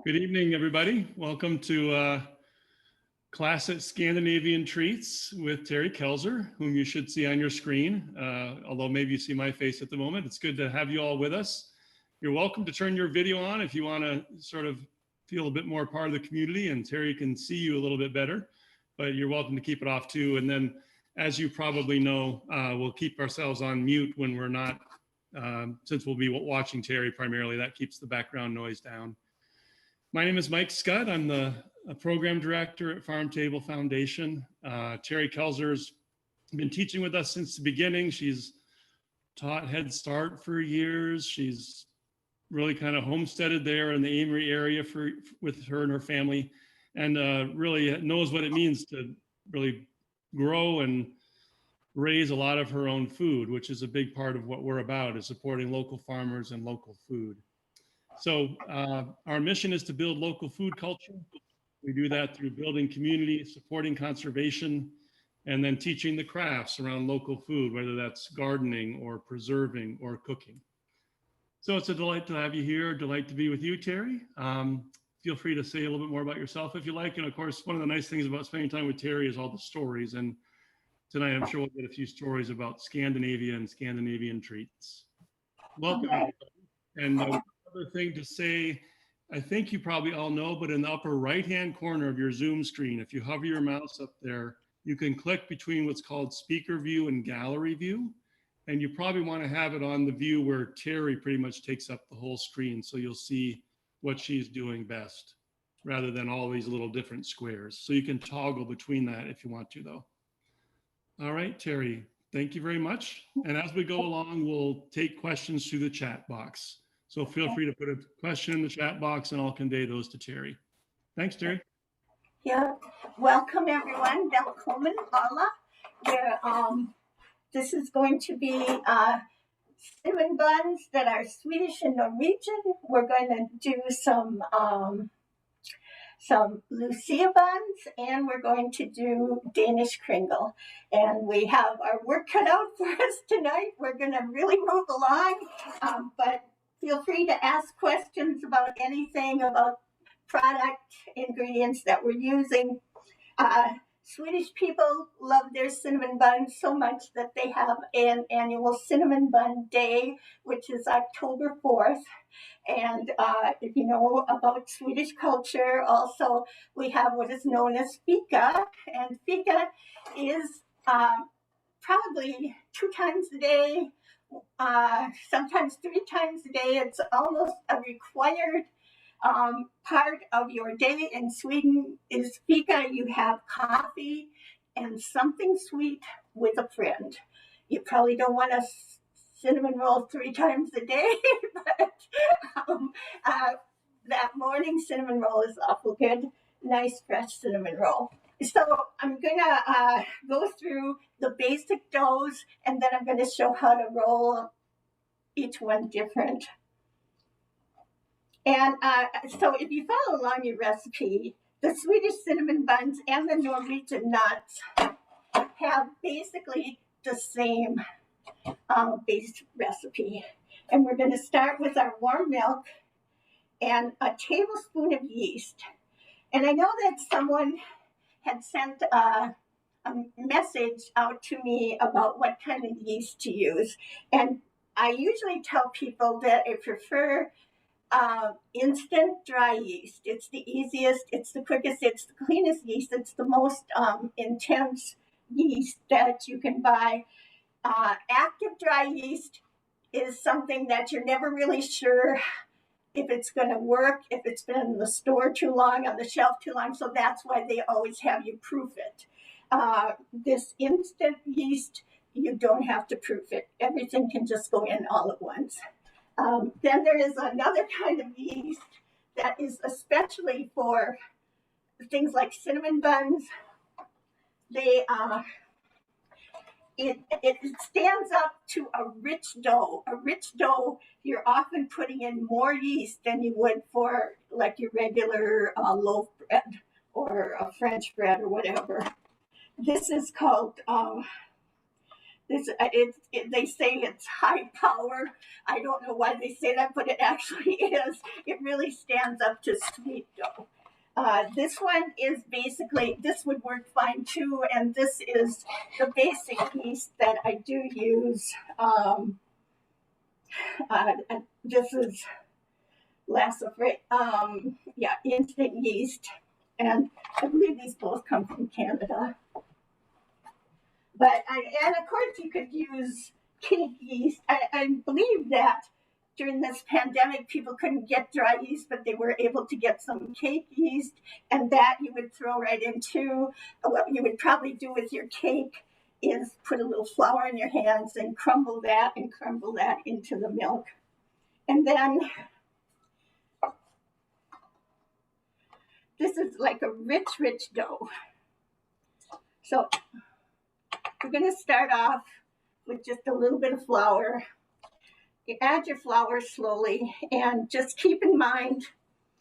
Good evening, everybody. Welcome to Classic Scandinavian Treats with Terry Kelzer, whom you should see on your screen, although maybe you see my face at the moment. It's good to have you all with us. You're welcome to turn your video on if you want to sort of feel a bit more part of the community and Terry can see you a little bit better, but you're welcome to keep it off too. And then, as you probably know, we'll keep ourselves on mute when we're not, since we'll be watching Terry primarily. That keeps the background noise down. My name is Mike Scott. I'm the program director at Farm Table Foundation. Terry Kelzer's been teaching with us since the beginning. She's taught Head Start for years. She's really kind of homesteaded there in the Amory area with her and her family, and really knows what it means to really grow and raise a lot of her own food, which is a big part of what we're about, is supporting local farmers and local food. So our mission is to build local food culture. We do that through building community, supporting conservation, and then teaching the crafts around local food, whether that's gardening or preserving or cooking. So it's a delight to have you here, a delight to be with you, Terry. Feel free to say a little bit more about yourself if you like. And of course, one of the nice things about spending time with Terry is all the stories. And tonight, I'm sure we'll get a few stories about Scandinavia and Scandinavian treats. Welcome, everybody. And other thing to say, I think you probably all know, but in the upper right-hand corner of your Zoom screen, if you hover your mouse up there, you can click between what's called speaker view and gallery view. And you probably want to have it on the view where Terry pretty much takes up the whole screen. So you'll see what she's doing best rather than all these little different squares. So you can toggle between that if you want to, though. All right, Terry, thank you very much. And as we go along, we'll take questions through the chat box. So feel free to put a question in the chat box and I'll convey those to Terry. Thanks, Terry. Yeah, welcome everyone. Välkommen alla. This is going to be cinnamon buns that are Swedish and Norwegian. We're going to do some Lucia buns, and we're going to do Danish kringle. And we have our work cut out for us tonight. We're going to really move along, but feel free to ask questions about anything, about product ingredients that we're using. Swedish people love their cinnamon buns so much that they have an annual cinnamon bun day, which is October 4th. And if you know about Swedish culture, also we have what is known as fika. And fika is probably 2 times a day, sometimes 3 times a day. It's almost a required part of your day in Sweden is fika. You have coffee and something sweet with a friend. You probably don't want a cinnamon roll 3 times a day, but that morning cinnamon roll is awful good. Nice fresh cinnamon roll. So I'm gonna go through the basic doughs, and then I'm gonna show how to roll each one different. And so if you follow along your recipe, the Swedish cinnamon buns and the Norwegian nuts have basically the same base recipe. And we're going to start with our warm milk and a tablespoon of yeast. And I know that someone had sent a message out to me about what kind of yeast to use. And I usually tell people that I prefer instant dry yeast. It's the easiest, it's the quickest, it's the cleanest yeast, it's the most intense yeast that you can buy. Active dry yeast is something that you're never really sure if it's going to work, if it's been in the store too long, on the shelf too long, so that's why they always have you proof it. This instant yeast, you don't have to proof it. Everything can just go in all at once. Then there is another kind of yeast that is especially for things like cinnamon buns. It stands up to a rich dough. A rich dough, you're often putting in more yeast than you would for like your regular loaf bread or a French bread or whatever. This is called They say it's high power. I don't know why they say that, but it actually is. It really stands up to sweet dough. This one is basically, this would work fine too, and this is the basic yeast that I do use. This is instant yeast, and I believe these both come from Canada. And of course you could use cake yeast. I believe that during this pandemic, people couldn't get dry yeast, but they were able to get some cake yeast, and that you would throw right into. What you would probably do with your cake is put a little flour in your hands and crumble that into the milk. And then this is like a rich, rich dough. So we're going to start off with just a little bit of flour. You add your flour slowly, and just keep in mind,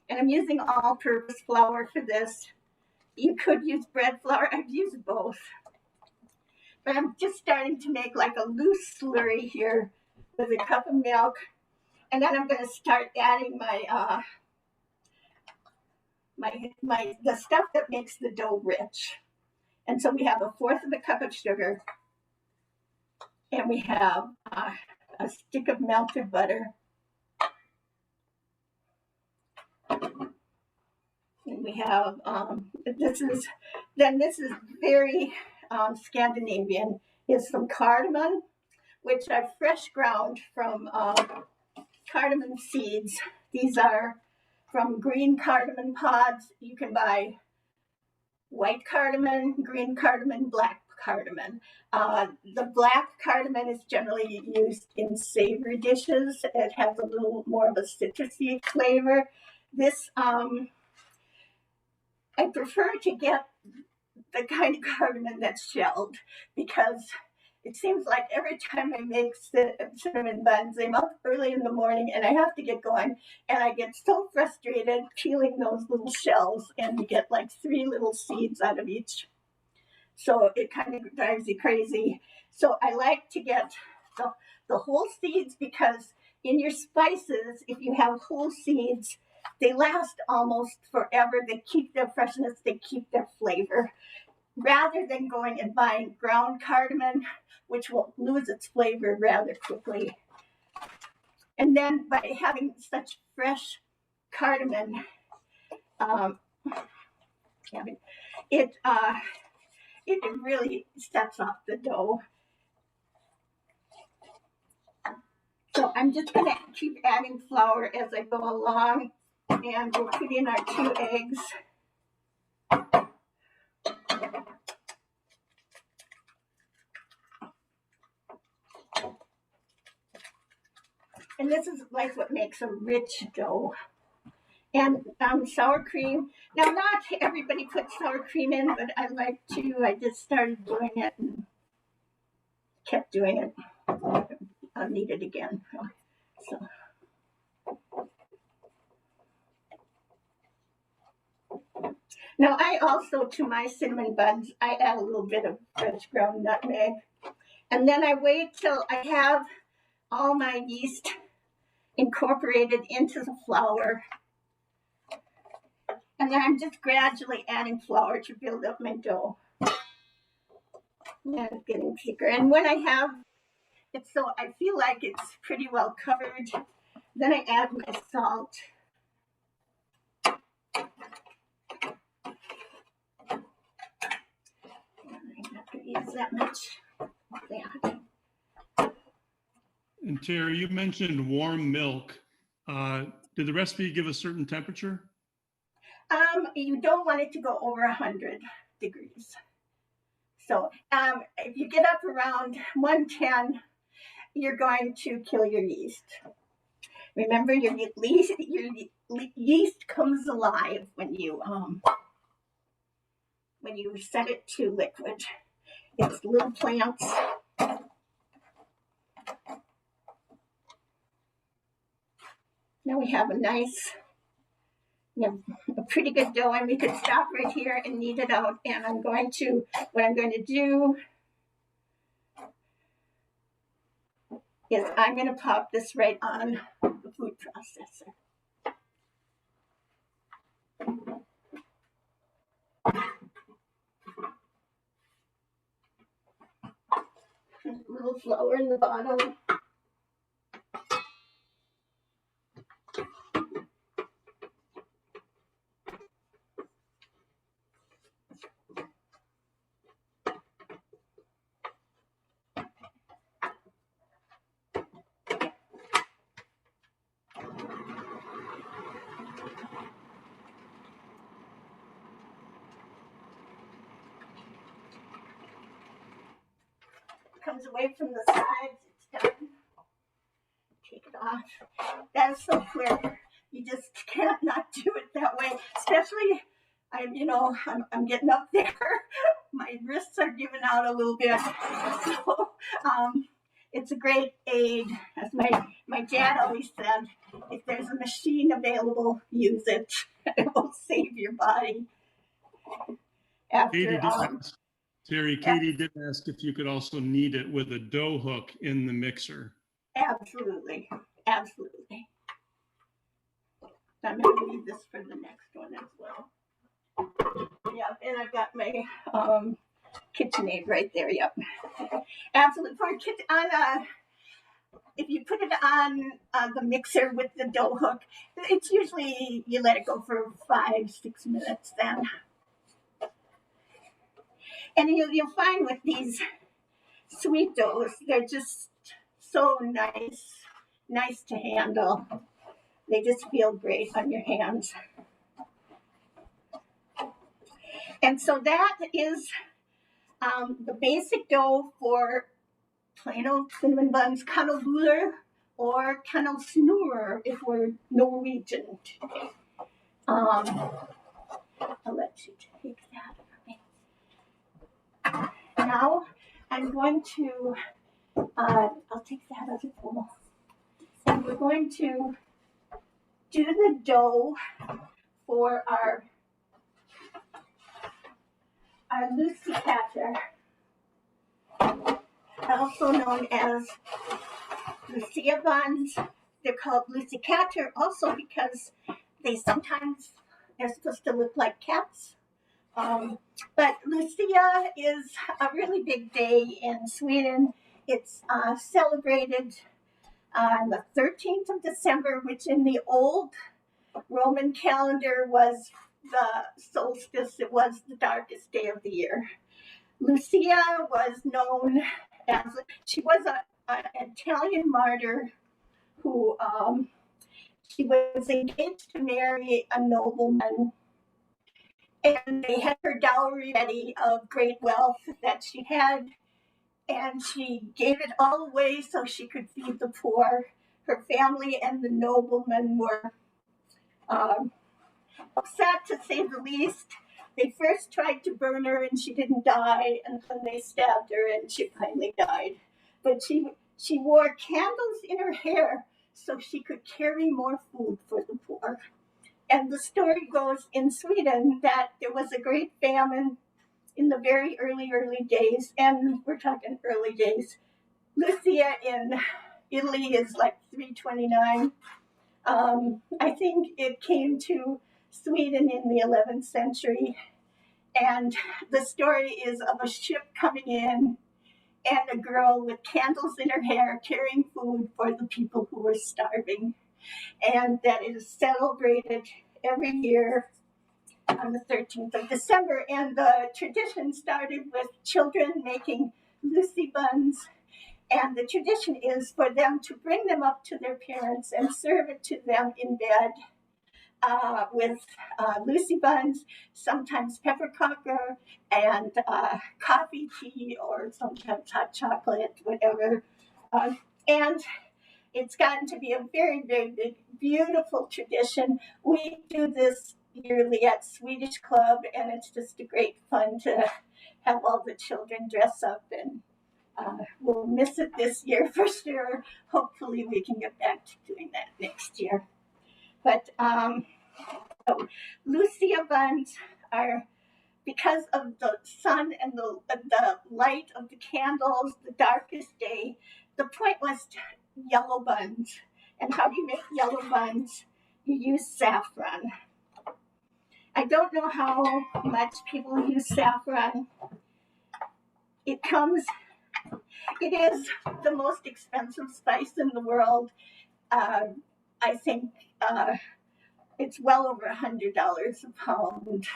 and I'm using all-purpose flour for this. You could use bread flour. I've used both. But I'm just starting to make like a loose slurry here with a cup of milk. And then I'm going to start adding the stuff that makes the dough rich. And so we have 1/4 of a cup of sugar, and we have a stick of melted butter, and we have this is very Scandinavian. Is some cardamom, which I've fresh ground from cardamom seeds. These are from green cardamom pods. You can buy white cardamom, green cardamom, black cardamom. The black cardamom is generally used in savory dishes. It has a little more of a citrusy flavor. This, I prefer to get the kind of cardamom that's shelled, because it seems like every time I make cinnamon buns, I'm up early in the morning and I have to get going, and I get so frustrated peeling those little shells, and you get like 3 little seeds out of each. So it kind of drives you crazy. So I like to get the whole seeds, because in your spices, if you have whole seeds, they last almost forever. They keep their freshness, they keep their flavor, rather than going and buying ground cardamom, which will lose its flavor rather quickly. And then by having such fresh cardamom, it really sets off the dough. So I'm just going to keep adding flour as I go along, and we'll put in our 2 eggs. And this is like what makes a rich dough. And sour cream. Now, not everybody puts sour cream in, but I like to. I just started doing it and kept doing it. I'll need it again. So. Now, I also, to my cinnamon buns, I add a little bit of fresh ground nutmeg. And then I wait till I have all my yeast incorporated into the flour. And then I'm just gradually adding flour to build up my dough. And it's getting thicker. And when I have it, so I feel like it's pretty well covered, then I add my salt. I'm not going to use that much. Yeah. And Terry, you mentioned warm milk. Did the recipe give a certain temperature? You don't want it to go over 100 degrees. So if you get up around 110, you're going to kill your yeast. Remember, your yeast comes alive when you set it to liquid. It's little plants. Now we have a pretty good dough, and we could stop right here and knead it out. And what I'm going to do is I'm going to pop this right on the food processor. A little flour in the bottom. Comes away from the sides, it's done. Take it off. That's so quick. You just can't not do it that way. Especially, I'm getting up there. My wrists are giving out a little bit. So it's a great aid. As my dad always said, if there's a machine available, use it. It will save your body. Katie did ask if you could also knead it with a dough hook in the mixer. Absolutely. Absolutely. I'm going to leave this for the next one as well. Yep, and I've got my KitchenAid right there. Yep, absolutely. If you put it on the mixer with the dough hook, it's usually you let it go for 5-6 minutes then. And you'll find with these sweet doughs, they're just so nice to handle. They just feel great on your hands. And so that is the basic dough for plain old cinnamon buns, kanelbullar, or kanelsnurr if we're Norwegian today. I'll let you take that from me. Now I'm going to, I'll take that as a bowl. And we're going to do the dough for our Lucia, also known as Lucia buns. They're called Lucia also because they're supposed to look like cats. But Lucia is a really big day in Sweden. It's celebrated on the 13th of December, which in the old Roman calendar was the solstice. It was the darkest day of the year. Lucia was known as, she was an Italian martyr who, she was engaged to marry a nobleman, and they had her dowry ready of great wealth that she had, and she gave it all away so she could feed the poor. Her family and the nobleman were upset, to say the least. They first tried to burn her and she didn't die, and then they stabbed her and she finally died. But she wore candles in her hair so she could carry more food for the poor. And the story goes in Sweden that there was a great famine in the very early days, and we're talking early days. Lucia in Italy is like 329. I think it came to Sweden in the 11th century, and the story is of a ship coming in and a girl with candles in her hair carrying food for the people who were starving, and that it is celebrated every year on the 13th of December. And the tradition started with children making Lucia buns, and the tradition is for them to bring them up to their parents and serve it to them in bed with Lucia buns, sometimes peppercorn and coffee, tea, or sometimes hot chocolate, whatever. And it's gotten to be a very, very big, beautiful tradition. We do this yearly at Swedish Club, and it's just a great fun to have all the children dress up, and we'll miss it this year for sure. Hopefully we can get back to doing that next year. But so Lucia buns are, because of the sun and the light of the candles, the darkest day, the point was yellow buns. And how do you make yellow buns? You use saffron. I don't know how much people use saffron. It is the most expensive spice in the world. I think it's well over $100 a pound.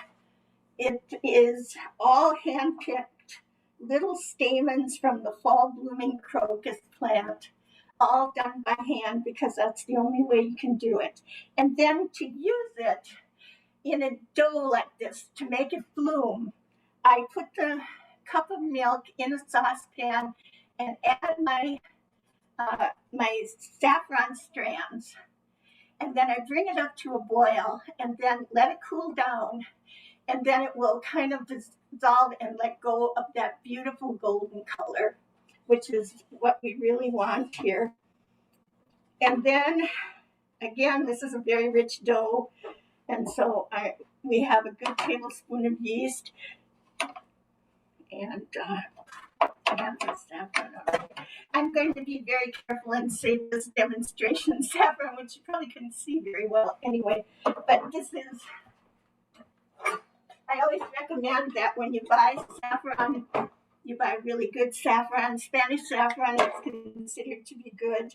It is all hand-picked little stamens from the fall blooming crocus plant, all done by hand because that's the only way you can do it. And then to use it in a dough like this to make it bloom, I put the cup of milk in a saucepan and add my saffron strands. And then I bring it up to a boil and then let it cool down. And then it will kind of dissolve and let go of that beautiful golden color, which is what we really want here. And then, again, this is a very rich dough. And so we have a good tablespoon of yeast. And I have the saffron already. I'm going to be very careful and save this demonstration saffron, which you probably couldn't see very well anyway. But this is, I always recommend that when you buy saffron, you buy really good saffron. Spanish saffron is considered to be good.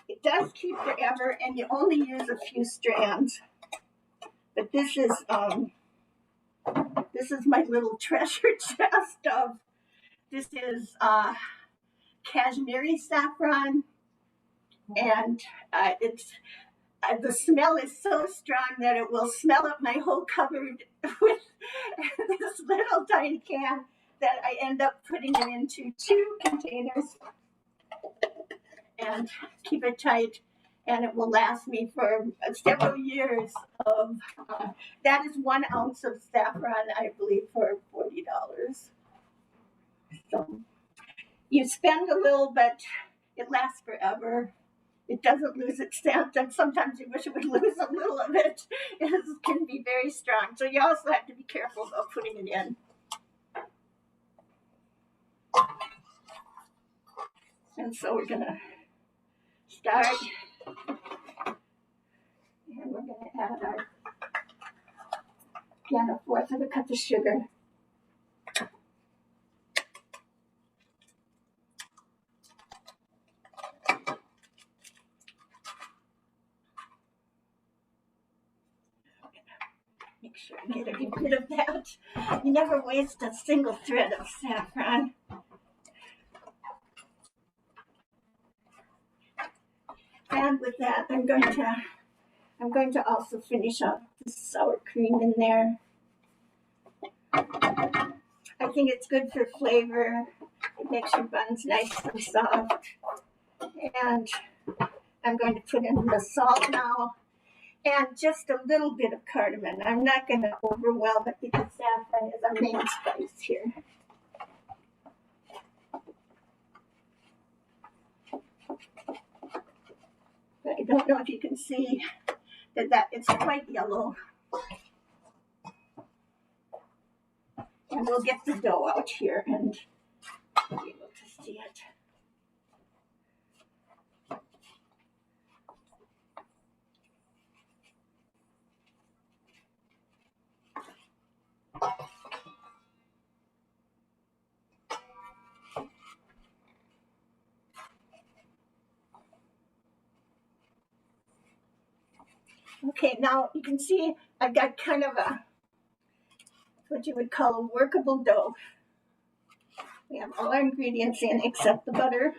It does keep forever, and you only use a few strands. But this is my little treasure chest of. This is Kashmiri saffron, and it's. The smell is so strong that it will smell up my whole cupboard with this little tiny can that I end up putting it into 2 containers and keep it tight, and it will last me for several years. Of that is 1 ounce of saffron, I believe, for $40. So you spend a little, but it lasts forever. It doesn't lose its scent, and sometimes you wish it would lose a little of it. It can be very strong. So you also have to be careful about putting it in. And so we're going to start. And we're going to add our, again, 1/4 of a cup of sugar. Make sure I get every bit of that. You never waste a single thread of saffron. And with that, I'm going to also finish up the sour cream in there. I think it's good for flavor. It makes your buns nice and soft. And I'm going to put in the salt now. And just a little bit of cardamom. I'm not going to overwhelm it because saffron is our main spice here. But I don't know if you can see that it's quite yellow. And we'll get the dough out here and be able to see it. Okay, now you can see I've got kind of what you would call a workable dough. We have all our ingredients in except the butter.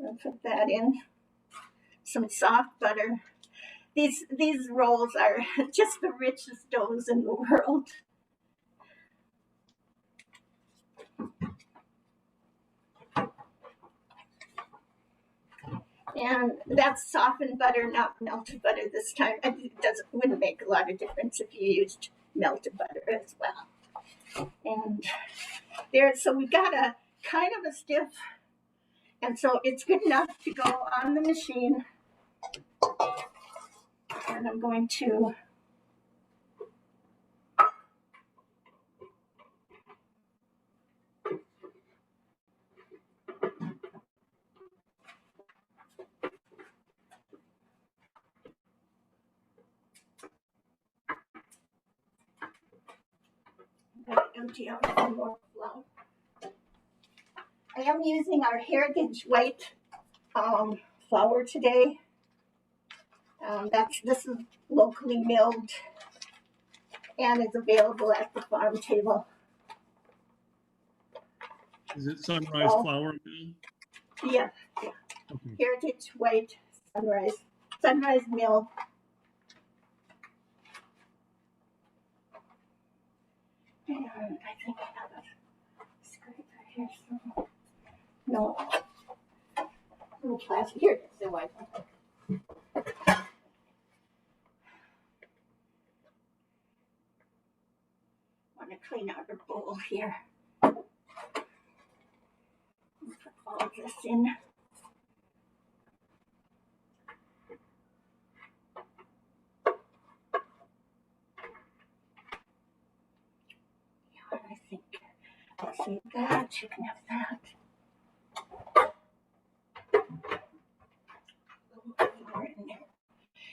I'll put that in. Some soft butter. These rolls are just the richest doughs in the world. And that's softened butter, not melted butter this time. It wouldn't make a lot of difference if you used melted butter as well. And so we got a kind of a stiff, and so it's good enough to go on the machine. And I'm going to empty out some more flour. I am using our heritage white flour today. This is locally milled and is available at the farm table. Is it Sunrise Flour Mill? Yeah. Okay. Heritage white Sunrise Mill. And I think I have a scraper here somewhere. No. Little plastic. Here it is, the white one. Want to clean out our bowl here. Put all of this in. Yeah, I think I'll save that. You can have that. Flour in there.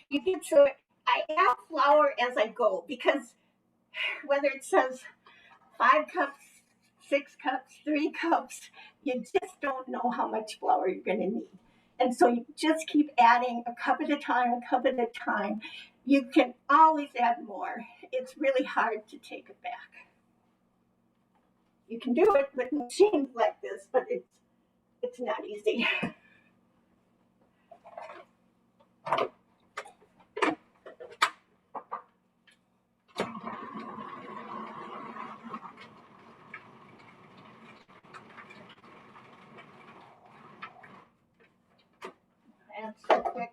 You can so I add flour as I go because whether it says 5 cups, 6 cups, 3 cups, you just don't know how much flour you're going to need. And so you just keep adding a cup at a time, a cup at a time. You can always add more. It's really hard to take it back. You can do it with machines like this, but it's not easy. And so quick.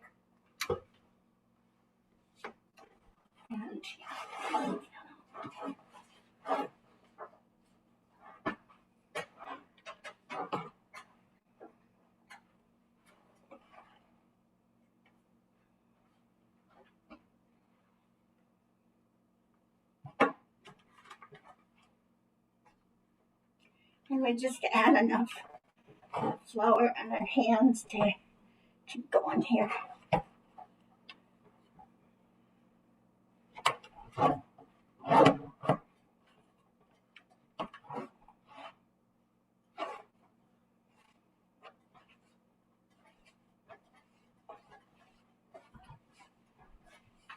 And we just add enough flour on our hands to keep going here.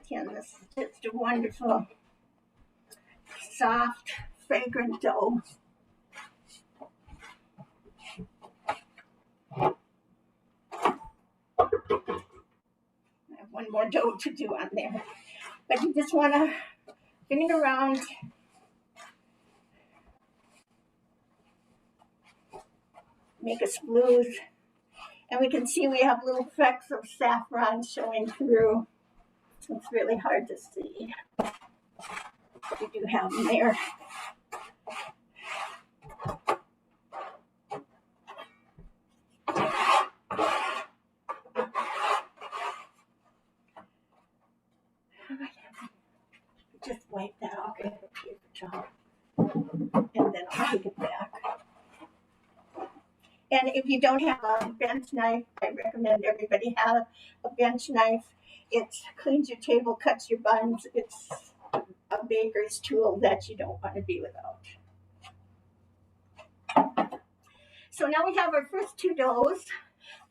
Again, this is just a wonderful, soft, fragrant dough. I have one more dough to do on there. But you just want to spin it around. Make it smooth. And we can see we have little flecks of saffron showing through. It's really hard to see. We do have them there. Just wipe that off with a paper towel. And then I'll take it back. And if you don't have a bench knife, I recommend everybody have a bench knife. It cleans your table, cuts your buns. It's a baker's tool that you don't want to be without. So now we have our first 2 doughs.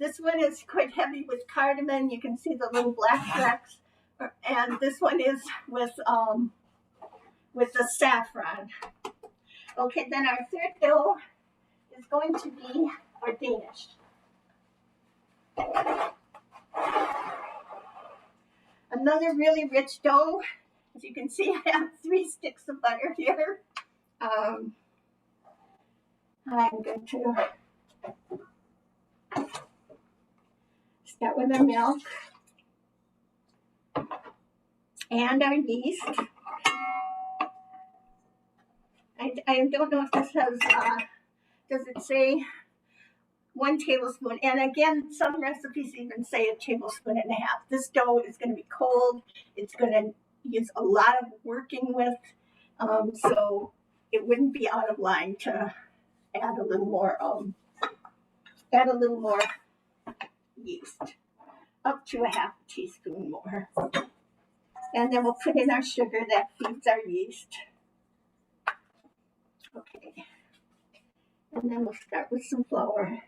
This one is quite heavy with cardamom. You can see the little black flecks. And this one is with the saffron. Okay, then our third dough is going to be our Danish. Another really rich dough. As you can see, I have 3 sticks of butter here. I'm going to start with our milk and our yeast. I don't know if this has, does it say 1 tablespoon? And again, some recipes even say 1.5 tablespoons. This dough is going to be cold. It's going to use a lot of working with, so it wouldn't be out of line to add a little more yeast, up to 1/2 teaspoon more. And then we'll put in our sugar that feeds our yeast. And then we'll start with some flour.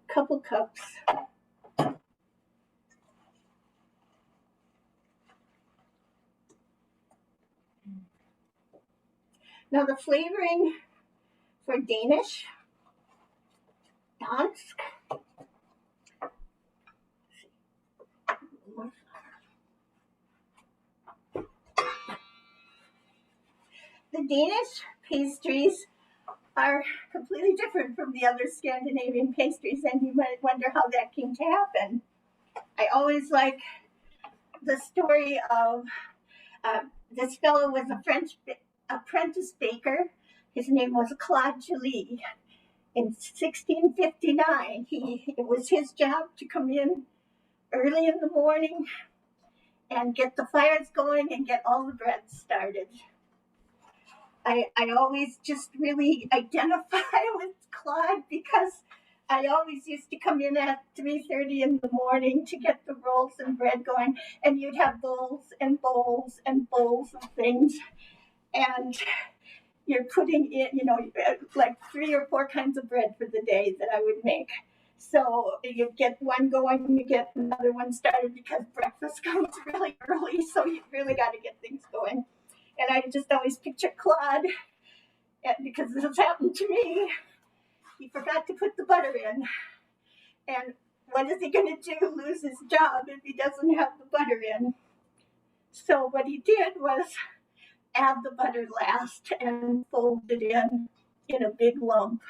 Couple cups. Now the flavoring for Danish, dansk. The Danish pastries are completely different from the other Scandinavian pastries, and you might wonder how that came to happen. I always like the story of this fellow was a French apprentice baker. His name was Claude Gelée. In 1659, it was his job to come in early in the morning and get the fires going and get all the bread started. I always just really identify with Claude because I always used to come in at 3:30 in the morning to get the rolls and bread going, and you'd have bowls and bowls and bowls of things, and you're putting in, like 3 or 4 kinds of bread for the day that I would make. So you get one going, you get another one started because breakfast comes really early, so you really got to get things going. And I just always picture Claude, because this has happened to me. He forgot to put the butter in. And what is he going to do? Lose his job if he doesn't have the butter in? So what he did was add the butter last and fold it in a big lump.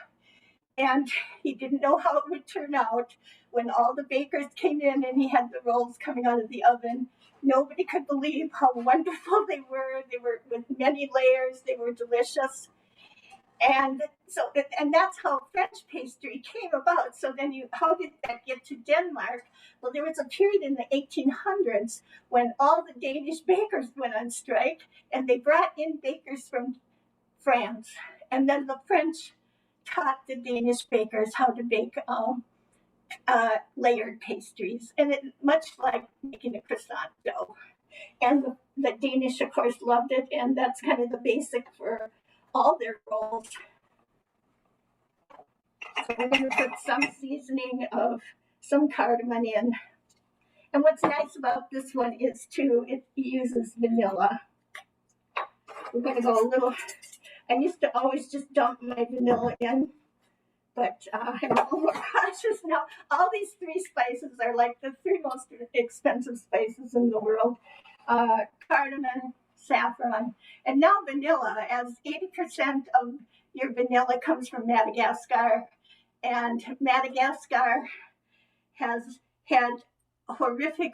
And he didn't know how it would turn out. When all the bakers came in and he had the rolls coming out of the oven, nobody could believe how wonderful they were. They were with many layers. They were delicious. And that's how French pastry came about. So then how did that get to Denmark? Well, there was a period in the 1800s when all the Danish bakers went on strike, and they brought in bakers from France. And then the French taught the Danish bakers how to bake layered pastries, and much like making a croissant dough. And the Danish, of course, loved it, and that's kind of the basic for all their rolls. So we're going to put some seasoning of some cardamom in. And what's nice about this one is, too, it uses vanilla. We're going to go a little, I used to always just dump my vanilla in, but I'm a little more cautious now. All these 3 spices are like the 3 most expensive spices in the world. Cardamom, saffron, and now vanilla, as 80% of your vanilla comes from Madagascar. And Madagascar has had horrific,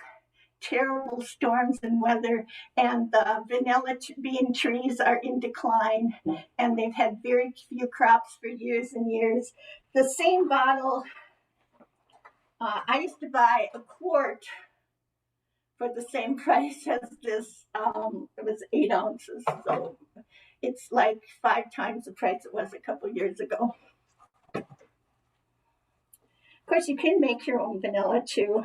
terrible storms and weather, and the vanilla bean trees are in decline, and they've had very few crops for years and years. The same bottle, I used to buy a quart for the same price as this. It was 8 ounces, so it's like 5 times the price it was a couple years ago. Of course, you can make your own vanilla too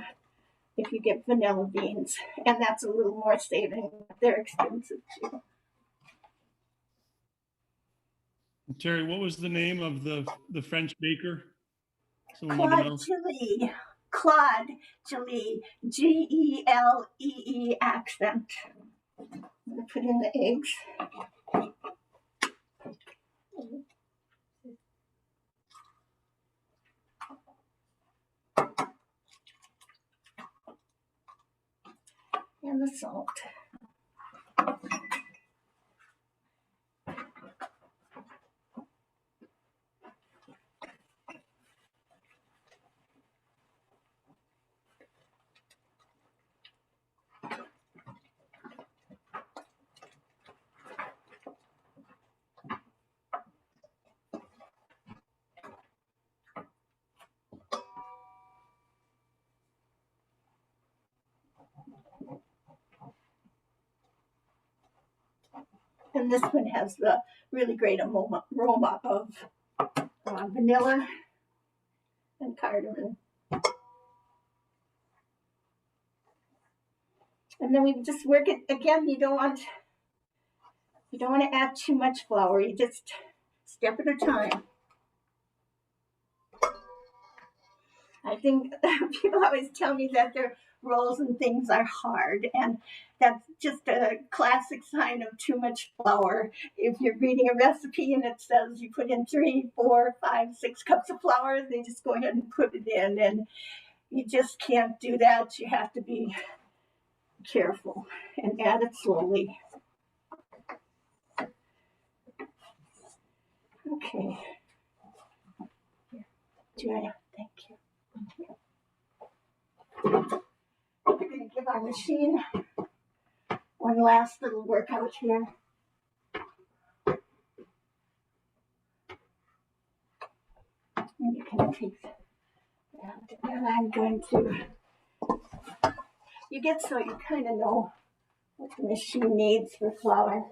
if you get vanilla beans, and that's a little more saving. They're expensive too. Terry, what was the name of the French baker? Claude Gelée. Claude Gelée. G-E-L-E-E accent. I'm going to put in the eggs. And the salt. And this one has the really great aroma of vanilla and cardamom. And then we just work it again. You don't want to add too much flour. You just step at a time. I think people always tell me that their rolls and things are hard, and that's just a classic sign of too much flour. If you're reading a recipe and it says you put in 3, 4, 5, 6 cups of flour, they just go ahead and put it in, and you just can't do that. You have to be careful and add it slowly. Okay. Julia, thank you. We're going to give our machine one last little workout here. And you can take that. And I'm going to, you get so you kind of know what the machine needs for flour.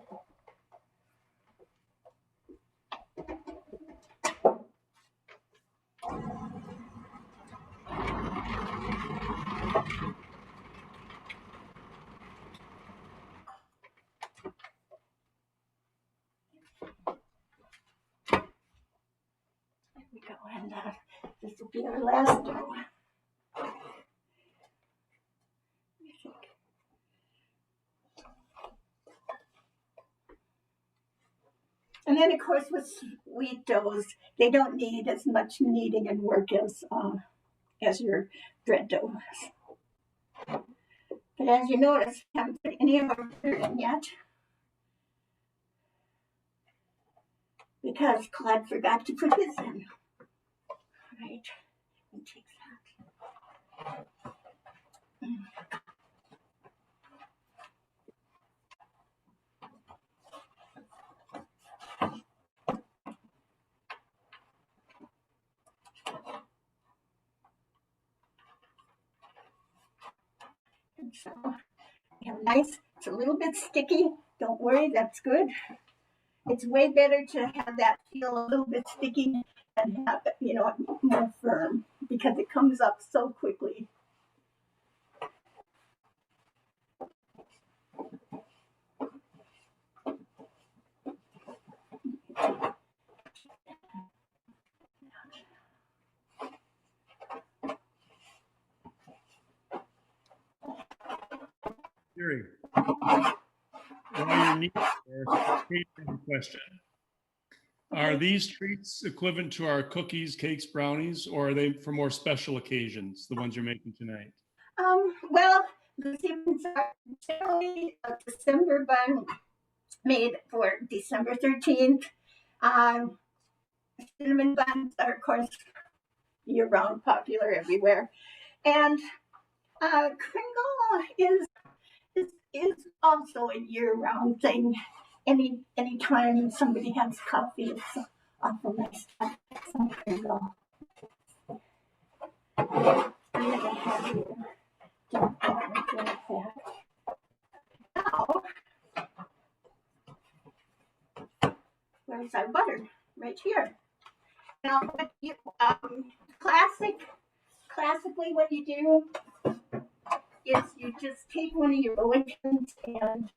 There we go, and this will be our last dough. And then, of course, with wheat doughs, they don't need as much kneading and work as your bread dough. But as you notice, I haven't put any of our butter in yet, because Claude forgot to put his in. All right, and take that. And so we have nice, it's a little bit sticky. Don't worry, that's good. It's way better to have that feel a little bit sticky and have it, more firm, because it comes up so quickly. Terry, while you're neat there, question. Are these treats equivalent to our cookies, cakes, brownies, or are they for more special occasions, the ones you're making tonight? Well, the cinnamons are generally a December bun made for December 13th. Cinnamon buns are, of course, year-round, popular everywhere. And kringle is also a year-round thing. Anytime somebody has coffee, it's awful nice to have some kringle. I'm gonna have you dump that into that. Now, where's our butter? Right here. Now, what you, classically, what you do is you just take one of your rolling pins, and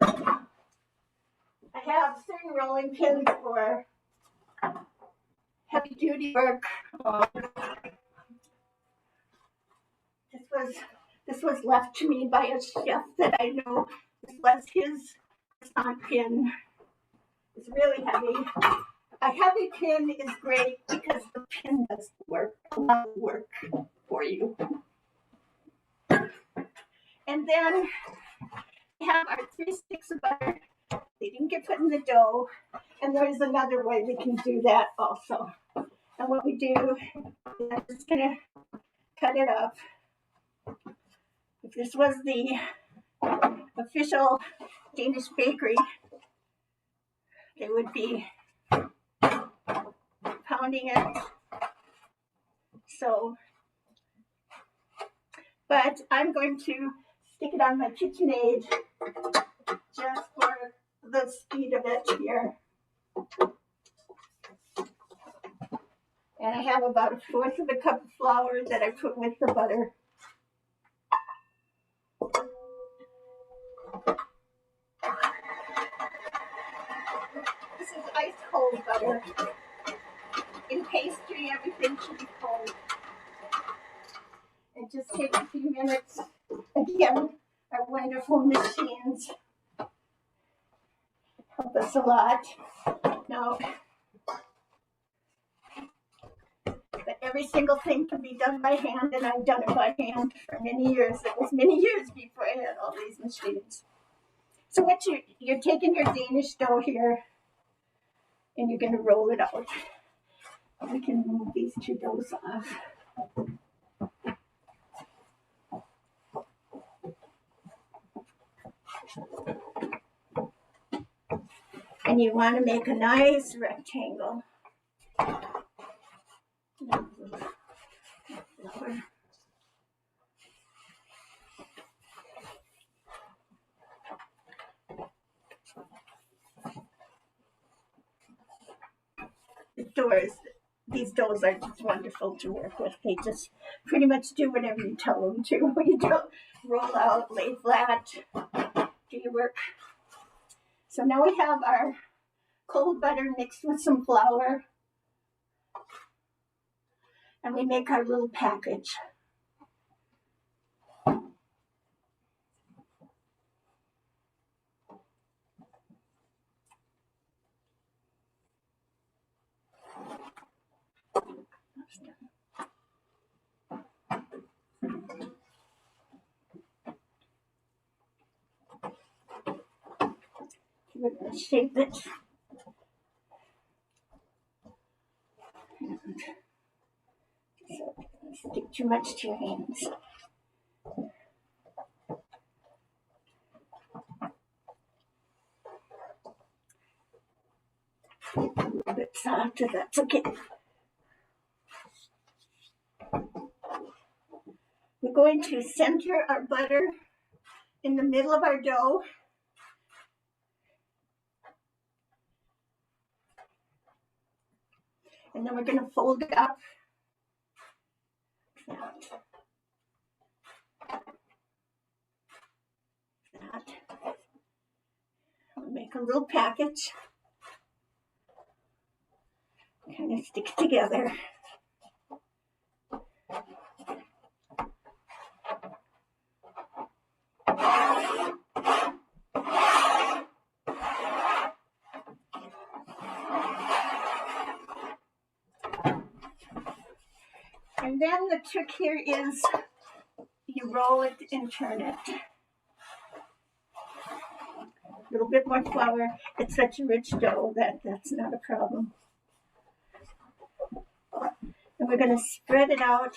I have certain rolling pins for heavy duty work. This was left to me by a chef that I know. This was his pin. It's really heavy. A heavy pin is great because the pin does the work, a lot of work for you. And then we have our 3 sticks of butter. They didn't get put in the dough. And there's another way we can do that also. And what we do is I'm just going to cut it up. If this was the official Danish bakery, they would be pounding it. So, but I'm going to stick it on my KitchenAid just for the speed of it here. And I have about 1/4 of a cup of flour that I put with the butter. This is ice cold butter. in pastry, everything should be cold. It just takes a few minutes. Again, our wonderful machines help us a lot. Now, but every single thing can be done by hand, and I've done it by hand for many years. It was many years before I had all these machines. So what you're taking your Danish dough here, and you're going to roll it out. We can move these two doughs off. And you want to make a nice rectangle. Flour. These doughs are just wonderful to work with. They just pretty much do whatever you tell them to. You don't roll out, lay flat, do your work. So now we have our cold butter mixed with some flour, and we make our little package. We're going to shape it. So don't stick too much to your hands. A little bit softer, that's okay. We're going to center our butter in the middle of our dough. And then we're going to fold it up. That. We'll make a little package. Kind of stick together. And then the trick here is you roll it and turn it. A little bit more flour. It's such a rich dough that that's not a problem. And we're going to spread it out.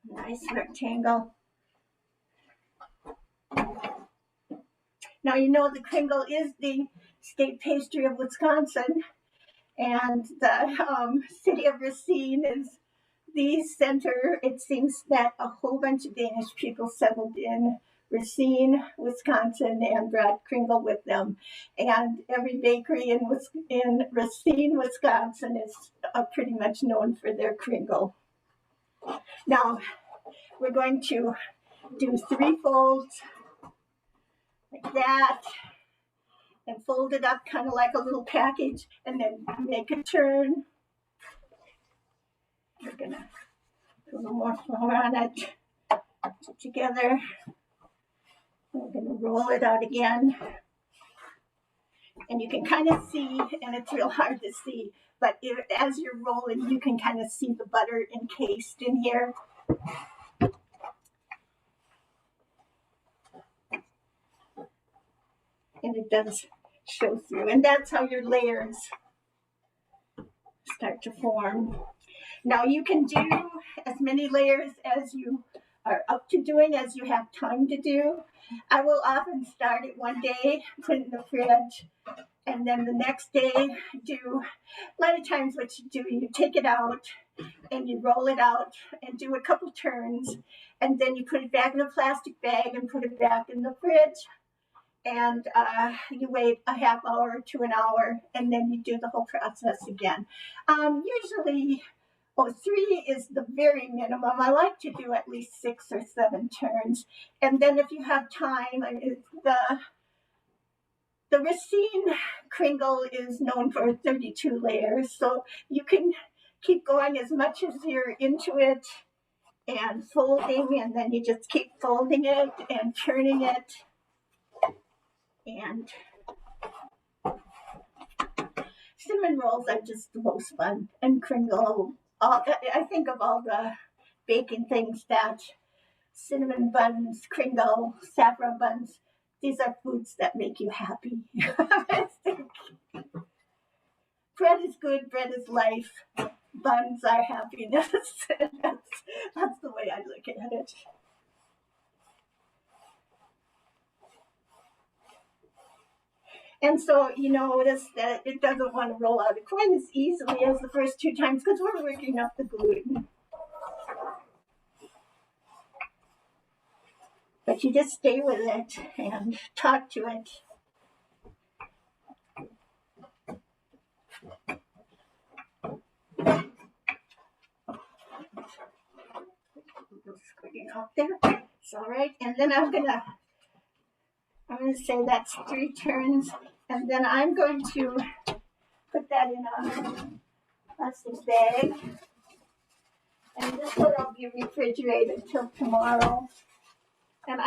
Nice rectangle. Now you know the kringle is the state pastry of Wisconsin, and the city of Racine is the center. It seems that a whole bunch of Danish people settled in Racine, Wisconsin, and brought kringle with them. And every bakery in Racine, Wisconsin is pretty much known for their kringle. Now, we're going to do 3 folds like that, and fold it up kind of like a little package, and then make a turn. We're going to put a little more flour on it, put it together. We're going to roll it out again. And you can kind of see, and it's real hard to see, but as you're rolling, you can kind of see the butter encased in here. And it does show through. And that's how your layers start to form. Now you can do as many layers as you are up to doing, as you have time to do. I will often start it one day, put it in the fridge, and then the next day do, a lot of times what you do, you take it out and you roll it out and do a couple turns, and then you put it back in a plastic bag and put it back in the fridge. And you wait a half hour to an hour, and then you do the whole process again. Usually, 3 is the very minimum. I like to do at least 6 or 7 turns. And then if you have time, I mean, the the Racine kringle is known for 32 layers, so you can keep going as much as you're into it and folding, and then you just keep folding it and turning it. And cinnamon rolls are just the most fun, and kringle. I think of all the baking things that cinnamon buns, kringle, saffron buns, these are foods that make you happy. Bread is good, bread is life, buns are happiness. that's the way I look at it. And so you notice that it doesn't want to roll out of coin as easily as the first two times because we're working up the gluten. But you just stay with it and talk to it. Squirting out there. It's all right. And then I'm gonna say that's 3 turns, and then I'm going to put that in a plastic bag, and this will be refrigerated till tomorrow. And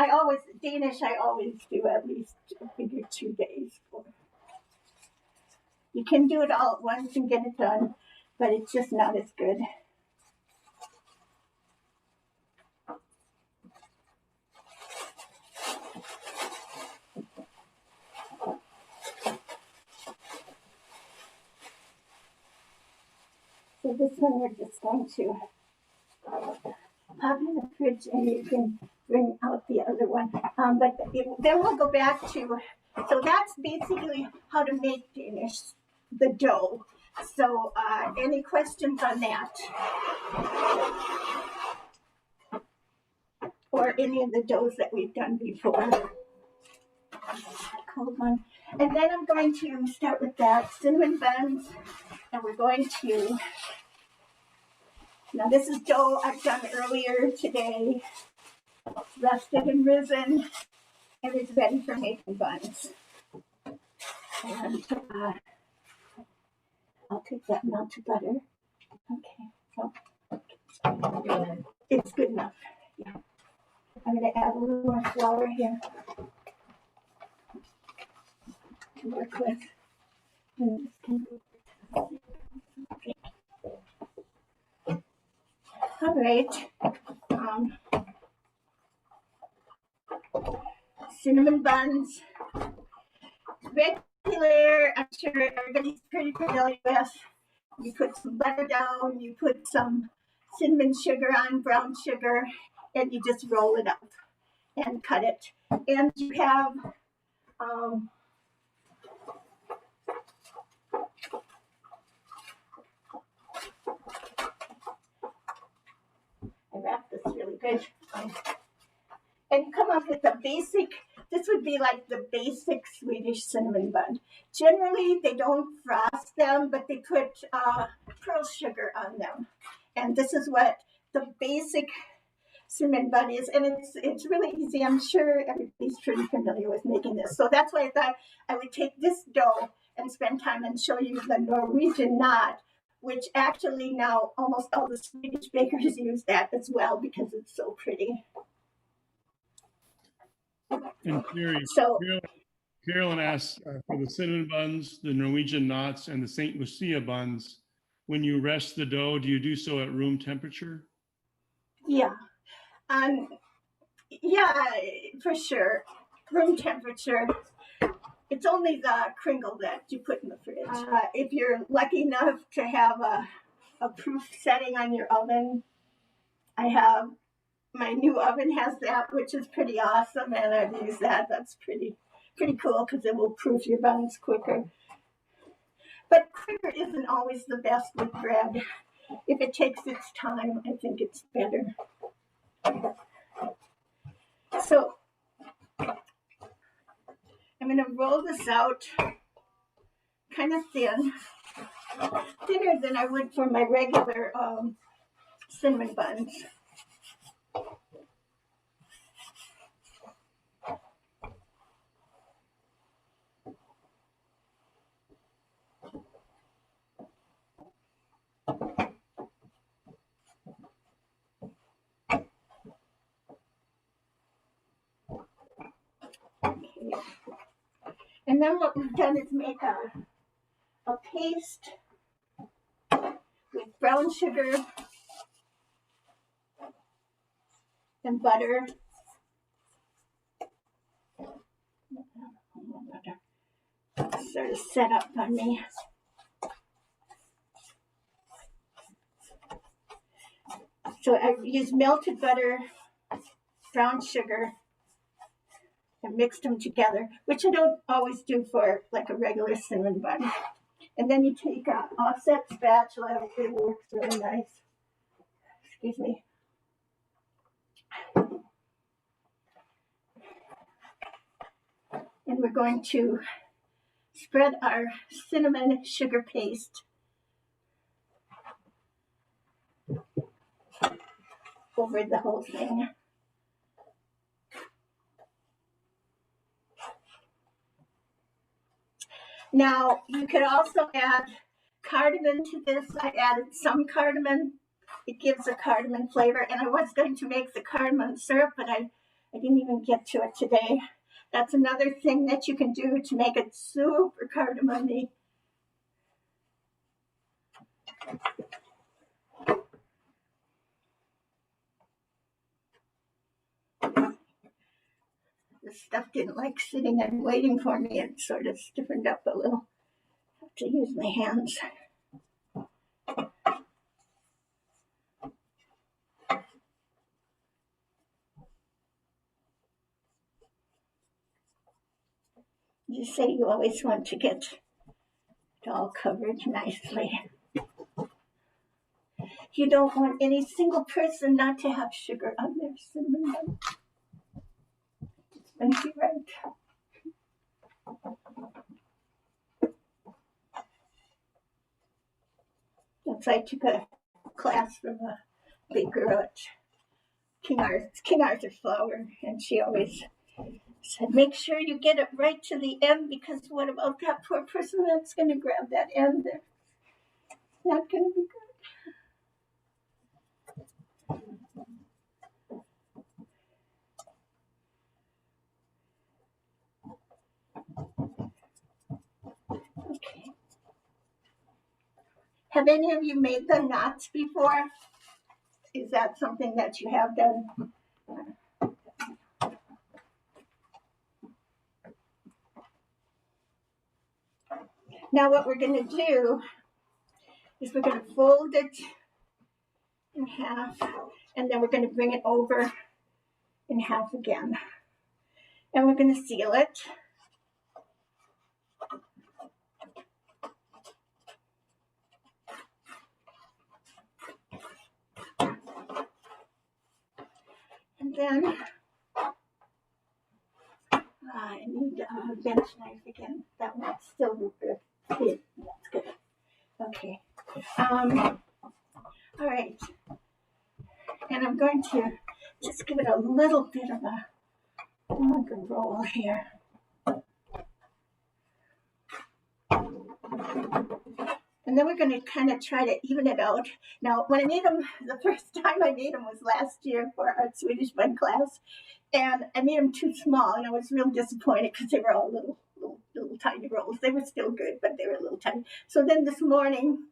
Danish, I always do at least, I figure, 2 days. You can do it all at once and get it done, but it's just not as good. So this one we're just going to pop in the fridge, and you can bring out the other one. But then we'll go back to, so that's basically how to make Danish, the dough. So any questions on that? Or any of the doughs that we've done before? Cold one. And then I'm going to start with that cinnamon buns, and we're going to, now this is dough I've done earlier today, rested and risen, and it's ready for making buns. And I'll take that melted butter. Okay, so it's good enough. Yeah. I'm going to add a little more flour here to work with. Okay. All right. Cinnamon buns. Regular, I'm sure everybody's pretty familiar with. You put some butter down, you put some cinnamon sugar on, brown sugar, and you just roll it up and cut it. And you have I wrap this really good. And you come up with a basic, this would be like the basic Swedish cinnamon bun. Generally, they don't frost them, but they put pearl sugar on them. And this is what the basic cinnamon bun is. And it's really easy. I'm sure everybody's pretty familiar with making this. So that's why I thought I would take this dough and spend time and show you the Norwegian knot, which actually now almost all the Swedish bakers use that as well because it's so pretty. And Carolyn asks for the cinnamon buns, the Norwegian knots, and the St. Lucia buns. When you rest the dough, do you do so at room temperature? Yeah. Yeah, for sure. Room temperature. It's only the kringle that you put in the fridge. If you're lucky enough to have a proof setting on your oven, my new oven has that, which is pretty awesome, and I've used that. That's pretty cool because it will proof your buns quicker. But quicker isn't always the best with bread. If it takes its time, I think it's better. So I'm going to roll this out kind of thin, thinner than I would for my regular cinnamon buns. And then what we've done is make a paste with brown sugar and butter. Sort of set up on me. So I used melted butter, brown sugar, and mixed them together, which I don't always do for like a regular cinnamon bun. And then you take an offset spatula, it works really nice. Excuse me. And we're going to spread our cinnamon sugar paste over the whole thing. Now, you could also add cardamom to this. I added some cardamom. It gives a cardamom flavor, and I was going to make the cardamom syrup, but I didn't even get to it today. That's another thing that you can do to make it super cardamom-y. This stuff didn't like sitting and waiting for me. It sort of stiffened up a little. I have to use my hands. You say you always want to get it all covered nicely. You don't want any single person not to have sugar on their cinnamon bun. It's going to be right. That's I took a class from a baker at King Arthur Flour, and she always said, make sure you get it right to the end, because what about that poor person that's going to grab that end? It's not going to be good. Okay. Have any of you made the knots before? Is that something that you have done? Now what we're going to do is we're going to fold it in half, and then we're going to bring it over in half again. And we're going to seal it. And then I need a bench knife again. That one's still good. Yeah, that's good. Okay. All right. And I'm going to just give it a little bit of a longer roll here. And then we're going to kind of try to even it out. Now, when I made them, the first time I made them was last year for our Swedish bun class. And I made them too small, and I was real disappointed because they were all little tiny rolls. They were still good, but they were a little tiny. So then this morning,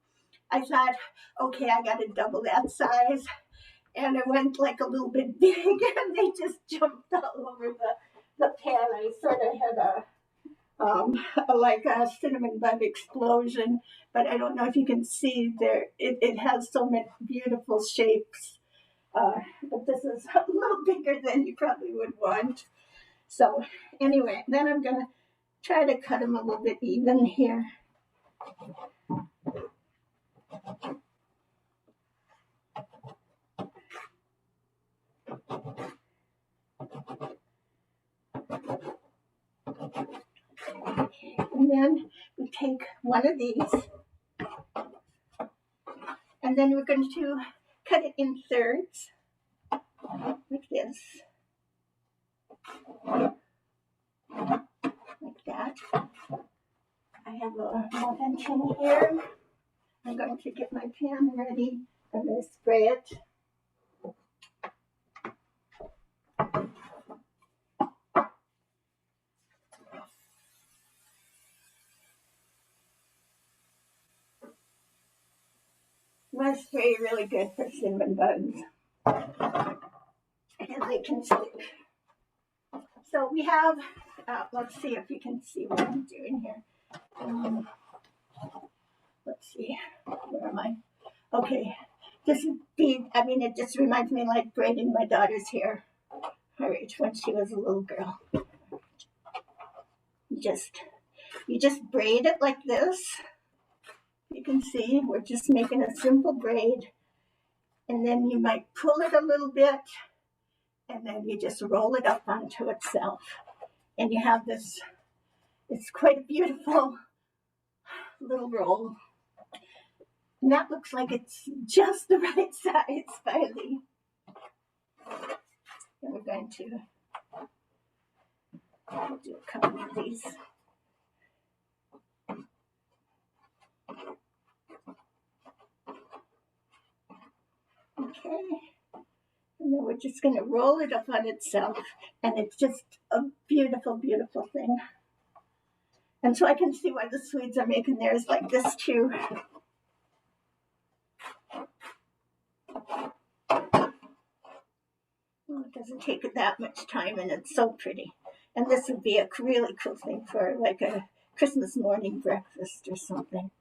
I thought, okay, I got to double that size. And I went like a little bit big, and they just jumped all over the pan. I sort of had like a cinnamon bun explosion, but I don't know if you can see there. It has so many beautiful shapes, but this is a little bigger than you probably would want. So anyway, then I'm gonna try to cut them a little bit even here. Okay, and then we take one of these, and then we're going to cut it in thirds, like this, like that. I have a muffin tin here. I'm going to get my pan ready. I'm going to spray it. was really good for cinnamon buns. And they can stick. So we have, let's see if you can see what I'm doing here. Let's see, where am I? Okay, this is it just reminds me like braiding my daughter's hair, her age when she was a little girl. You just braid it like this. You can see we're just making a simple braid, and then you might pull it a little bit, and then you just roll it up onto itself, and you have this. It's quite a beautiful little roll. And that looks like it's just the right size finally. And we're going to do a couple of these. Okay. And then we're just going to roll it up on itself. And it's just a beautiful, beautiful thing. And so I can see why the Swedes are making theirs like this too. Well, it doesn't take it that much time, and it's so pretty. And this would be a really cool thing for like a Christmas morning breakfast or something.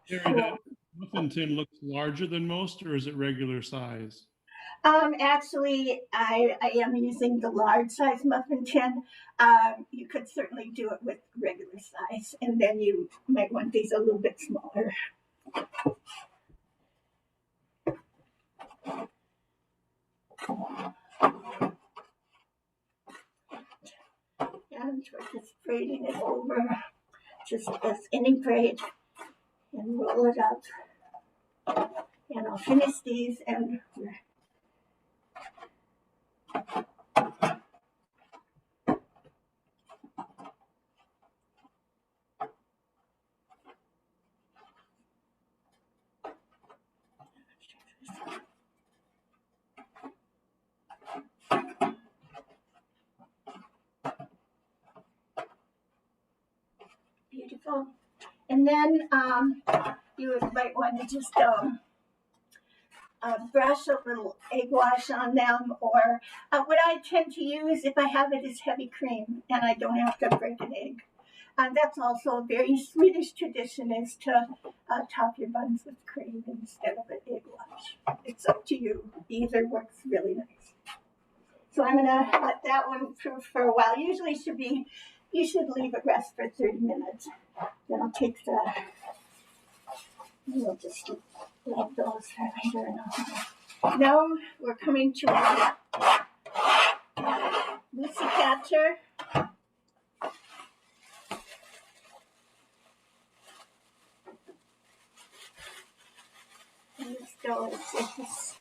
Terry, the muffin tin looks larger than most, or is it regular size? Actually, I am using the large size muffin tin. You could certainly do it with regular size, and then you might want these a little bit smaller. And we're just braiding it over, just as any braid, and roll it up. And I'll finish these, and beautiful. And then you might want to just brush a little egg wash on them, or what I tend to use if I have it is heavy cream and I don't have to break an egg. That's also a very Swedish tradition, is to top your buns with cream instead of an egg wash. It's up to you. Either works really nice. So I'm going to let that one proof for a while. Usually you should leave it rest for 30 minutes. Then I'll take we'll just leave those for later. Now we're coming to our Lucia. And this dough is just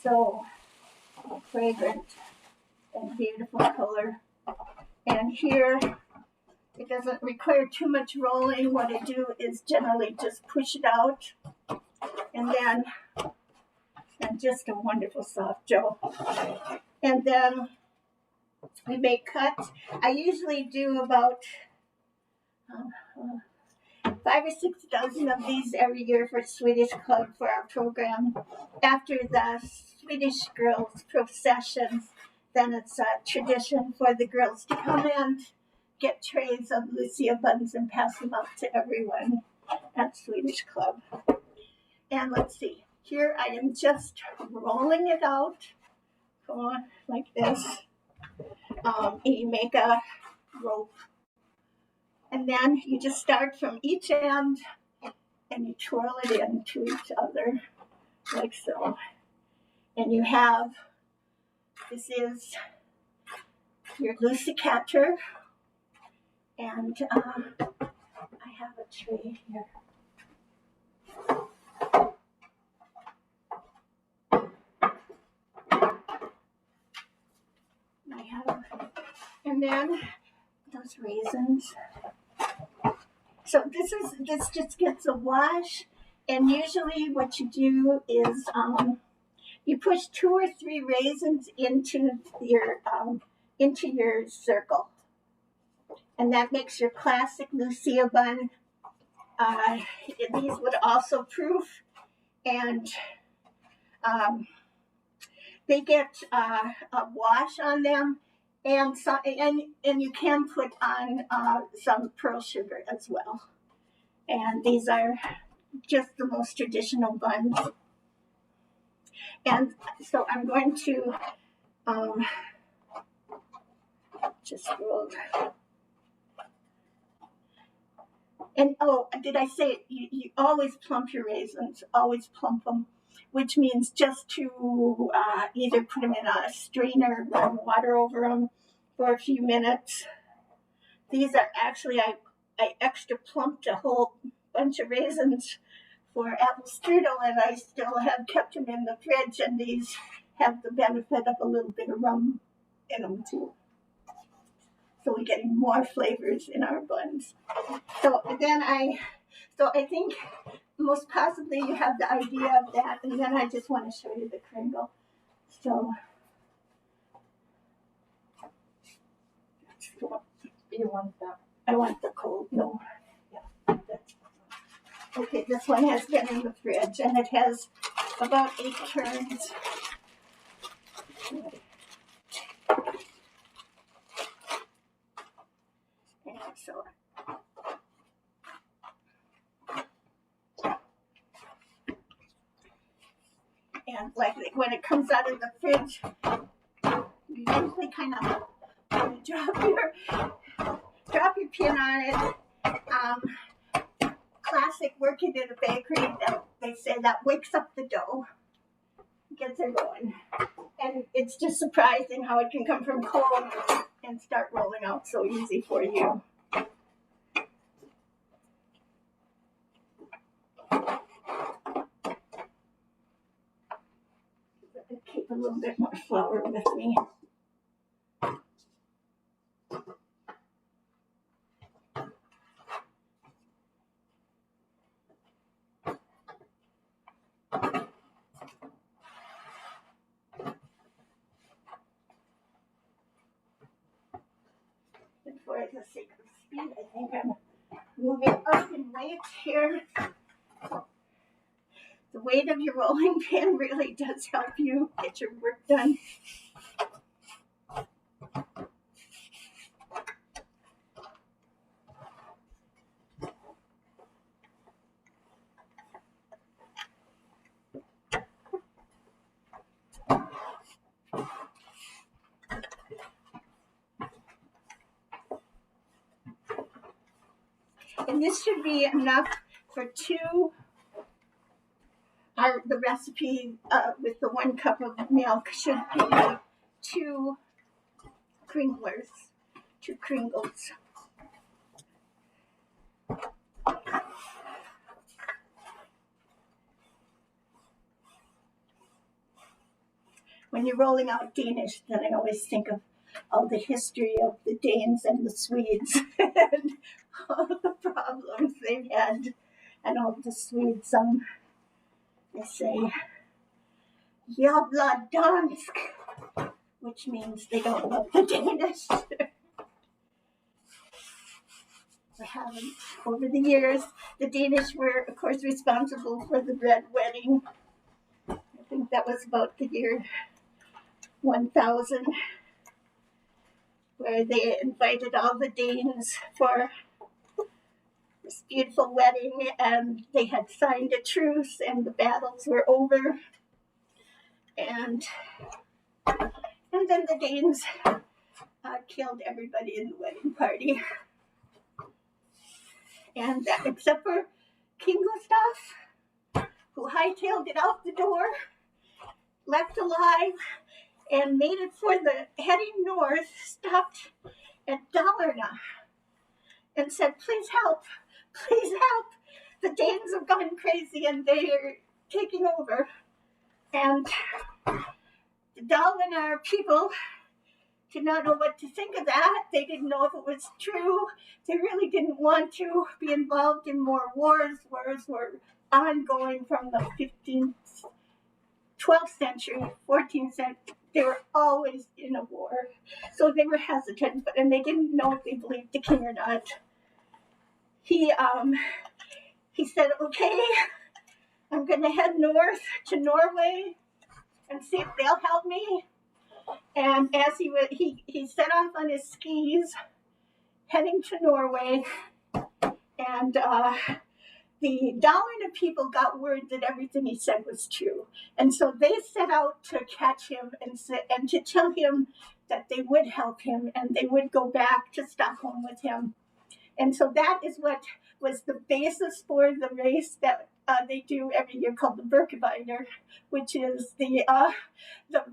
so fragrant and beautiful color. And here, it doesn't require too much rolling. What I do is generally just push it out, and just a wonderful soft dough. And then we make cuts. I usually do about 5 or 6 dozen of these every year for Swedish Club for our program. After the Swedish girls' processions, then it's a tradition for the girls to come and get trays of Lucia buns and pass them out to everyone at Swedish Club. And let's see, here I am just rolling it out. Go on, like this. You make a rope. And then you just start from each end and you twirl it into each other, like so. And you have, this is your Lucia, and I have a tray here. And then those raisins. So this just gets a wash, and usually what you do is you push 2 or 3 raisins into your circle, and that makes your classic Lucia bun These would also proof, and they get a wash on them, and you can put on some pearl sugar as well. And these are just the most traditional buns. And so I'm going to just roll. And oh, did I say it? You always plump your raisins, always plump them, which means just to either put them in a strainer, run water over them for a few minutes. These are actually, I extra plumped a whole bunch of raisins for apple strudel, and I still have kept them in the fridge, and these have the benefit of a little bit of rum in them too. So we're getting more flavors in our buns. So I think most possibly you have the idea of that, and then I just want to show you the kringle. So You want that? I want the cold. No, yeah. Okay, this one has been in the fridge, and it has about 8 turns. And so and like when it comes out of the fridge, you usually kind of drop your pin on it. Classic working in a bakery, that they say that wakes up the dough, gets it going. And it's just surprising how it can come from cold and start rolling out so easy for you. Keep a little bit more flour with me. And for the sake of speed, I think I'm moving up in weight here. The weight of your rolling pin really does help you get your work done. And this should be enough for 2. The recipe with the 1 cup of milk should be 2 kringlers, 2 kringles. When you're rolling out Danish, then I always think of all the history of the Danes and the Swedes and all the problems they've had, and all the Swedes, they say, "Jävla dansk," which means they don't love the Danish. Over the years, the Danish were, of course, responsible for the Red Wedding. I think that was about the year 1000, where they invited all the Danes for this beautiful wedding, and they had signed a truce, and the battles were over, and then the Danes killed everybody in the wedding party, and except for King Gustav, who hightailed it out the door, left alive, and made it for the heading north, stopped at Dalarna and said, "Please help, please help. The Danes have gone crazy and they're taking over." And the Dalarna people did not know what to think of that. They didn't know if it was true. They really didn't want to be involved in more wars. Wars were ongoing from the 15th, 12th century, 14th century. They were always in a war. So they were hesitant, and they didn't know if they believed the king or not. He he said, okay, I'm going to head north to Norway and see if they'll help me. And as he set off on his skis, heading to Norway, and the Dalarna people got word that everything he said was true. And so they set out to catch him and to tell him that they would help him and they would go back to Stockholm with him. And so that is what was the basis for the race that they do every year called the Birkebeiner, which is the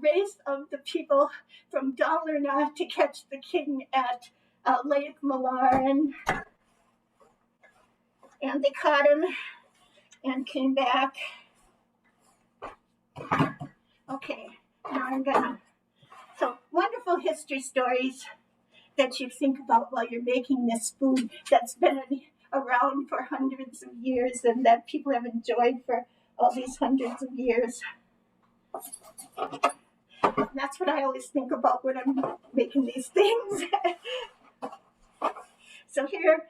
race of the people from Dalarna to catch the king at Lake Malaren. And they caught him and came back. Okay, now so wonderful history stories that you think about while you're making this food that's been around for hundreds of years and that people have enjoyed for all these hundreds of years. That's what I always think about when I'm making these things. So here,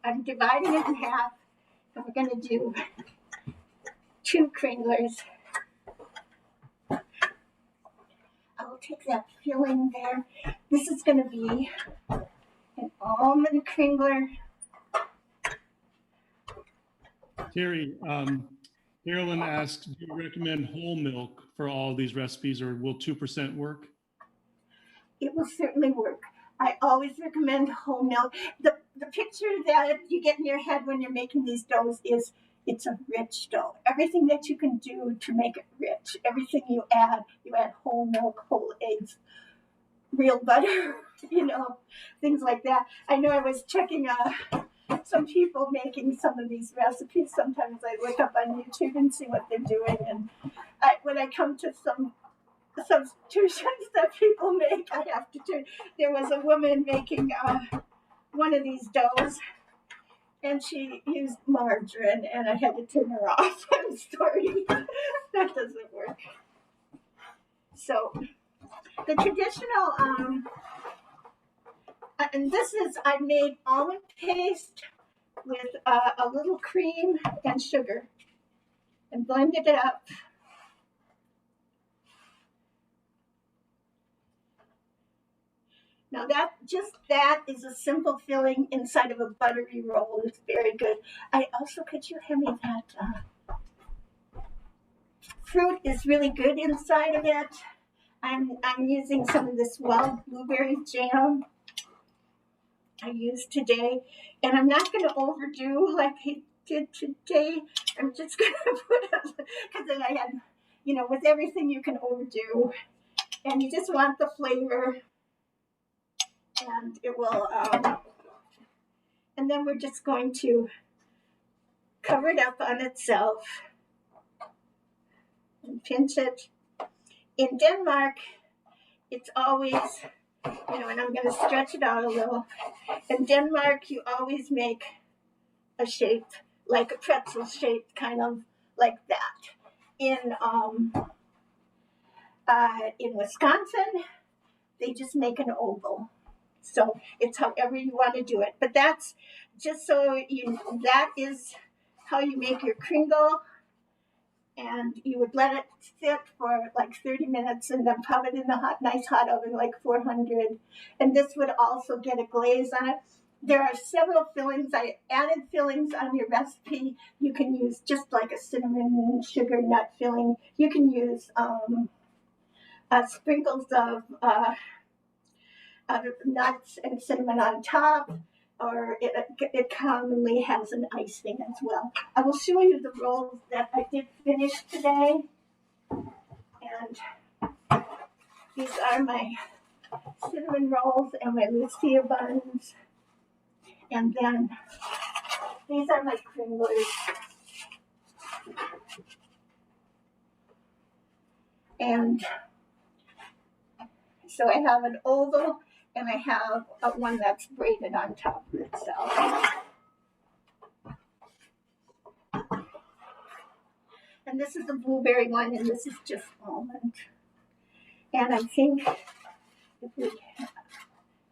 I'm dividing it in half, and we're going to do 2 kringlers. I'll take that filling there. This is going to be an almond kringler. Terry, Carolyn asks, do you recommend whole milk for all these recipes, or will 2% work? It will certainly work. I always recommend whole milk. The picture that you get in your head when you're making these doughs is it's a rich dough. Everything that you can do to make it rich, everything you add whole milk, whole eggs, real butter, things like that. I know I was checking some people making some of these recipes. Sometimes I look up on YouTube and see what they're doing. And when I come to some substitutions that people make, I have to turn. There was a woman making one of these doughs, and she used margarine, and I had to turn her off. I'm sorry. That doesn't work. So the traditional, and this is, I made almond paste with a little cream and sugar and blended it up. Now that is a simple filling inside of a buttery roll. It's very good. Could you hand me that? Fruit is really good inside of it. I'm using some of this wild blueberry jam I used today, and I'm not going to overdo like I did today. I'm just going to put because then I had, with everything you can overdo, and you just want the flavor. And it will, and then we're just going to cover it up on itself and pinch it. In Denmark, it's always, and I'm going to stretch it out a little. In Denmark, you always make a shape, like a pretzel shape, kind of like that. In Wisconsin, they just make an oval. So it's however you want to do it. But that's just that is how you make your kringle. And you would let it sit for like 30 minutes and then pop it in the nice hot oven, like 400. And this would also get a glaze on it. There are several fillings. I added fillings on your recipe. You can use just like a cinnamon sugar nut filling. You can use sprinkles of nuts and cinnamon on top, or it commonly has an icing as well. I will show you the rolls that I did finish today. And these are my cinnamon rolls and my Lucia buns. And then these are my kringlers. And so I have an oval, and I have one that's braided on top of itself. And this is the blueberry one, and this is just almond. And I think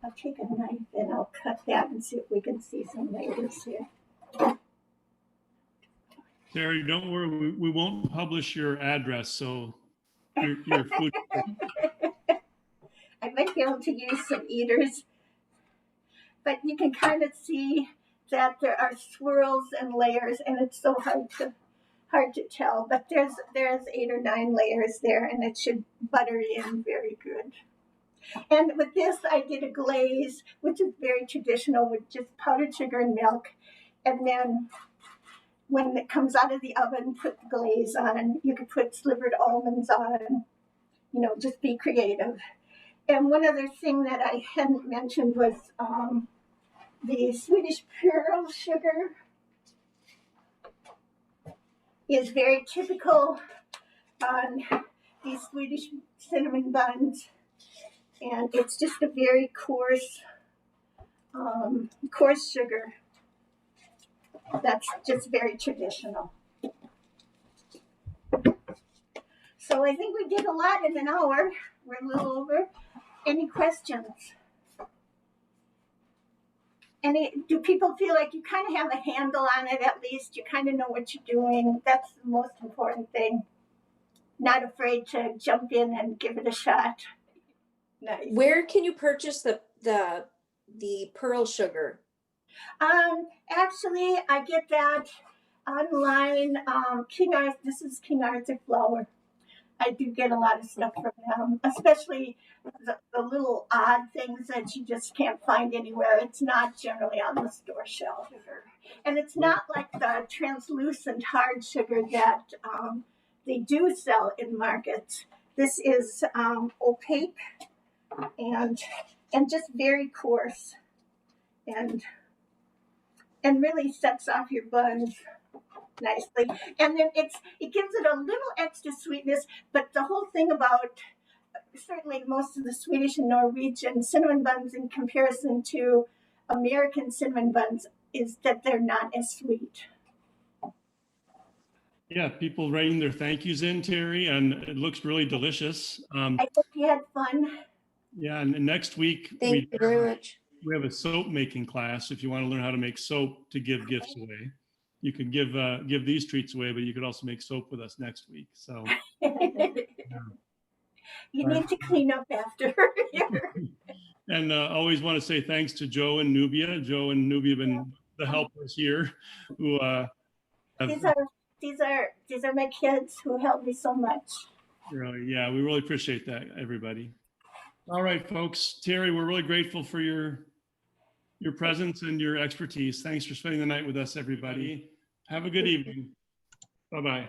I'll take a knife and I'll cut that and see if we can see some layers here. Terry, don't worry, we won't publish your address, so your food. I might be able to use some eaters, but you can kind of see that there are swirls and layers, and it's so hard to tell. But there's 8 or 9 layers there, and it should butter in very good. And with this, I did a glaze, which is very traditional, with just powdered sugar and milk, and then when it comes out of the oven, put the glaze on. You could put slivered almonds on, just be creative. And one other thing that I hadn't mentioned was the Swedish pearl sugar is very typical on these Swedish cinnamon buns. And it's just a very coarse sugar that's just very traditional. So I think we did a lot in an hour. We're a little over. Any questions? Do people feel like you kind of have a handle on it at least? You kind of know what you're doing. That's the most important thing. Not afraid to jump in and give it a shot. Nice. Where can you purchase the pearl sugar? Actually, I get that online. This is King Arthur flour. I do get a lot of stuff from them, especially the little odd things that you just can't find anywhere. It's not generally on the store shelf. And it's not like the translucent hard sugar that they do sell in markets. This is opaque and just very coarse and really sets off your buns nicely. And then it gives it a little extra sweetness, but the whole thing about certainly most of the Swedish and Norwegian cinnamon buns in comparison to American cinnamon buns is that they're not as sweet. Yeah, people writing their thank yous in, Terry, and it looks really delicious. I hope you had fun. Yeah, and next week Thank you very much. We have a soap making class. If you want to learn how to make soap to give gifts away, you can give these treats away, but you could also make soap with us next week. So you need to clean up after. And always want to say thanks to Joe and Nubia. Joe and Nubia have been the helpers here. Who these are my kids who helped me so much. Really, yeah, we really appreciate that, everybody. All right, folks. Terry, we're really grateful for your presence and your expertise. Thanks for spending the night with us, everybody. Have a good evening. Bye-bye.